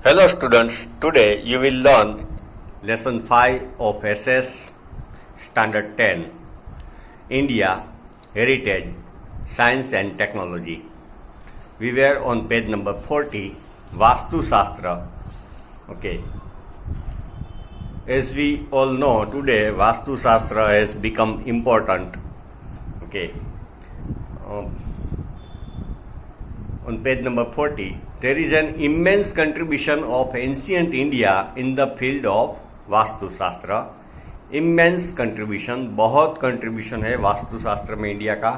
Hello students, today you will learn lesson 5 of SS Standard 10 India, Heritage, Science and Technology. We were on page number 40, Vastu Shastra. Okay. As we all know, today Vastu Shastra has become important. Okay. On page number 40, there is an immense contribution of ancient India in the field of vastu शास्त्र. Immense contribution, बहुत contribution है वास्तु शास्त्र में India का.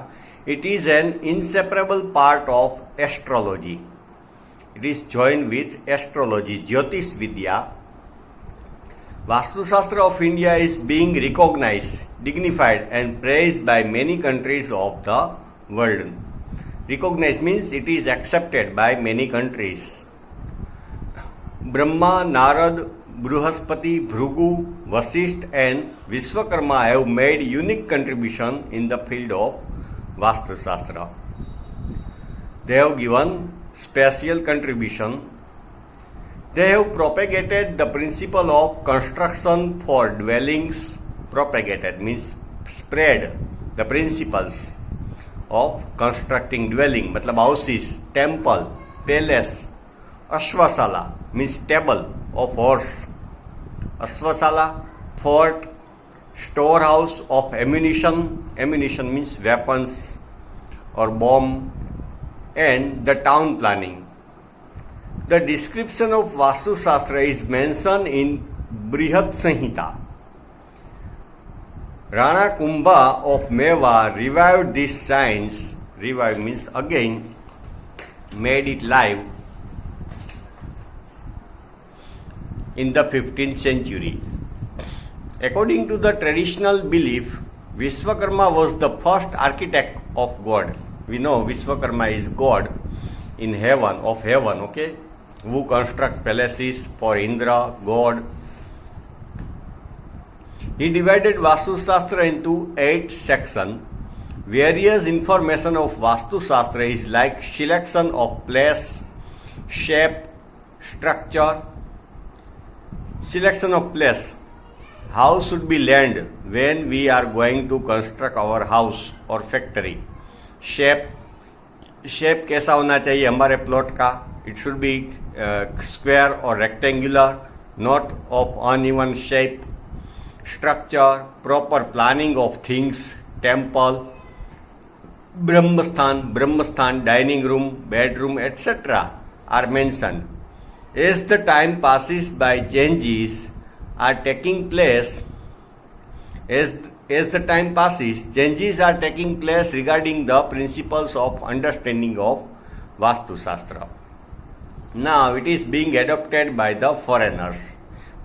It is an inseparable part of astrology. It is join with astrology, ज्योतिष विद्या. वास्तुशास्त्र of India is being recognized, dignified and praised by many countries of the world. Recognized means it is accepted by many countries. Brahma, Narad, Bruhaspati, Bhrigu, Vasishtha and Vishwakarma have made unique contribution in the field of Vastu Shastra. They have given special contribution. They have propagated the principle of construction for dwellings. Propagated means spread the principles of constructing dwelling, मतलब houses, temple, palace. Ashwasala means stable of horse. Ashwasala, fort, storehouse of ammunition. Ammunition means weapons or bomb. And the town planning. The description of Vastu Shastra is mentioned in Brihad Samhita. Rana Kumbha of Meva revived this science. Revived means again, made it live in the 15th century. According to the traditional belief, Vishwakarma was the first architect of God. We know Vishwakarma is God in heaven, of heaven, okay, who construct palaces for Indra, God. He divided Vastu Shastra into 8 sections. Various information of Vastu Shastra is like selection of place, shape, structure. Selection of place. How should be land when we are going to construct our house or factory? Shape. Shape कैसा होना चाहिए हमारे plot का? It should be square और rectangular, not of uneven shape. Structure, proper planning of things, temple, Brahmasthan, dining room, bedroom, etc. are mentioned. As the time passes by, changes are taking place. As the time passes, changes are taking place regarding the principles of understanding of Vastu Shastra. Now it is being adopted by the foreigners.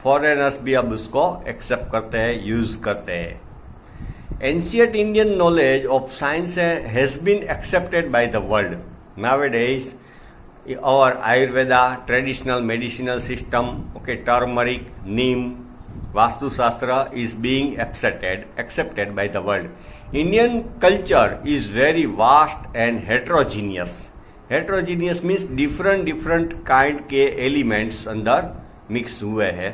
Foreigners भी अब उसको accept करते हैं, use करते हैं. Ancient Indian knowledge of science has been accepted by the world. Nowadays और Ayurveda, traditional medicinal system, okay, turmeric, Neem, Vastushastra is being accepted by the world. Indian culture is very vast and heterogeneous. Heterogeneous means different kind के elements अंदर mix हुए हैं.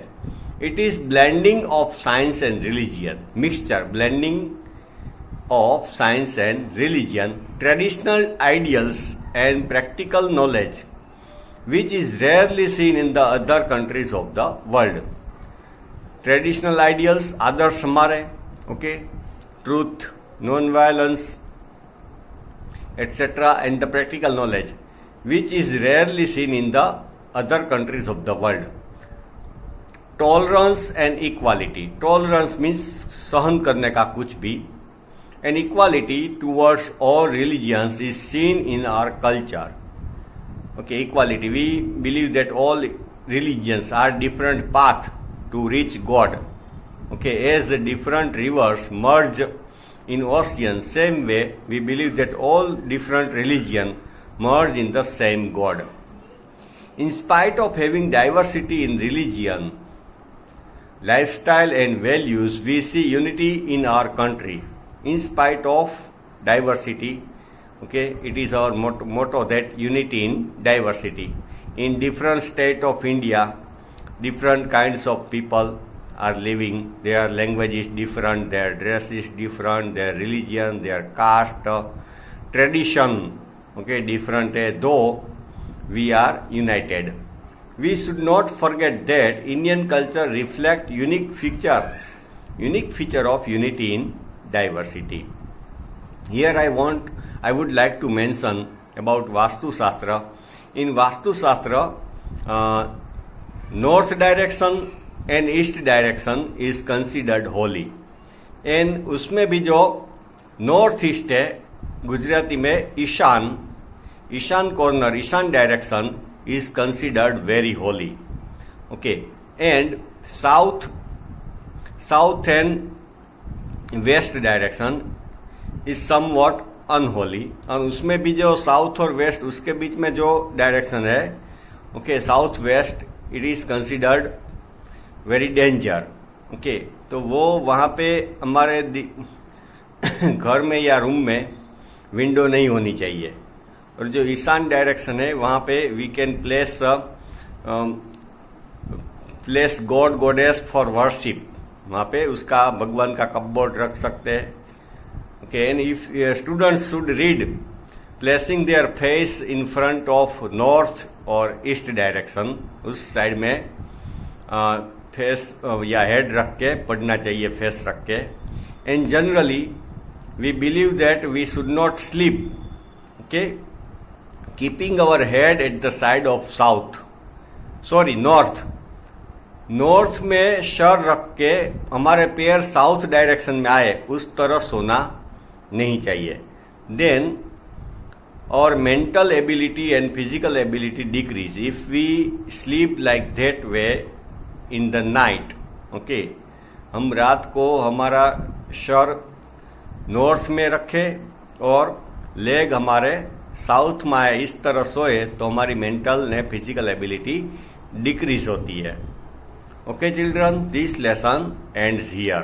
It is blending of science and religion. Mixture, blending of science and religion, traditional ideals and practical knowledge which is rarely seen in the other countries of the world. Traditional ideals, आदर्श हमारे, okay, truth, non violence, etcetera, and the practical knowledge which is rarely seen in the other countries of the world. Tolerance and equality. Tolerance means सहन करने का कुछ भी, and equality towards all religions is seen in our culture. Okay, equality. We believe that all religions are different path to reach God. Okay, as different rivers merge in ocean, same way we believe that all different religion merge in the same God. In spite of having diversity in religion, lifestyle and values, we see unity in our country. In spite of diversity, okay, it is our motto that unity in diversity. in different state of India, different kinds of people are living. Their language is different, their dress is different, their religion, their caste, tradition, okay, different. Though we are united, we should not forget that Indian culture reflects unique feature of unity in diversity. Here I would like to mention about Vastu Shastra. In Vastu Shastra, north direction and east direction is considered holy. And उसमें भी जो north east है, गुजराती में Ishaan corner, Ishaan direction is considered very holy. Okay, and south and west direction is somewhat unholy. और उसमें भी जो south और वेस्ट उसके बीच में जो डायरेक्शन है, okay, south west, it is considered very danger. Okay, तो वो वहाँ पे हमारे घर में या रूम में विंडो नहीं होनी चाहिए. और जो ईशान डायरेक्शन है वहाँ पे we can place god goddess for worship. वहाँ पे उसका भगवान का कपबोर्ड रख सकते हैं. Okay, and if students should read placing their face in front of north और ईस्ट डायरेक्शन, उस साइड में फेस या हेड रख के पढ़ना चाहिए, फेस रख के. And generally we believe that we should not sleep, okay, keeping our head at the side of north में सर रख के हमारे पैर साउथ डायरेक्शन में आए, उस तरह सोना नहीं चाहिए. देन और mental ability and physical ability decrease if we sleep like that way in the night. Okay, हम रात को हमारा सर नॉर्थ में रखे और लेग हमारे साउथ में आए, इस तरह सोए तो हमारी मेंटल ने फिजिकल एबिलिटी डिक्रीज होती है. Okay children, this lesson ends here.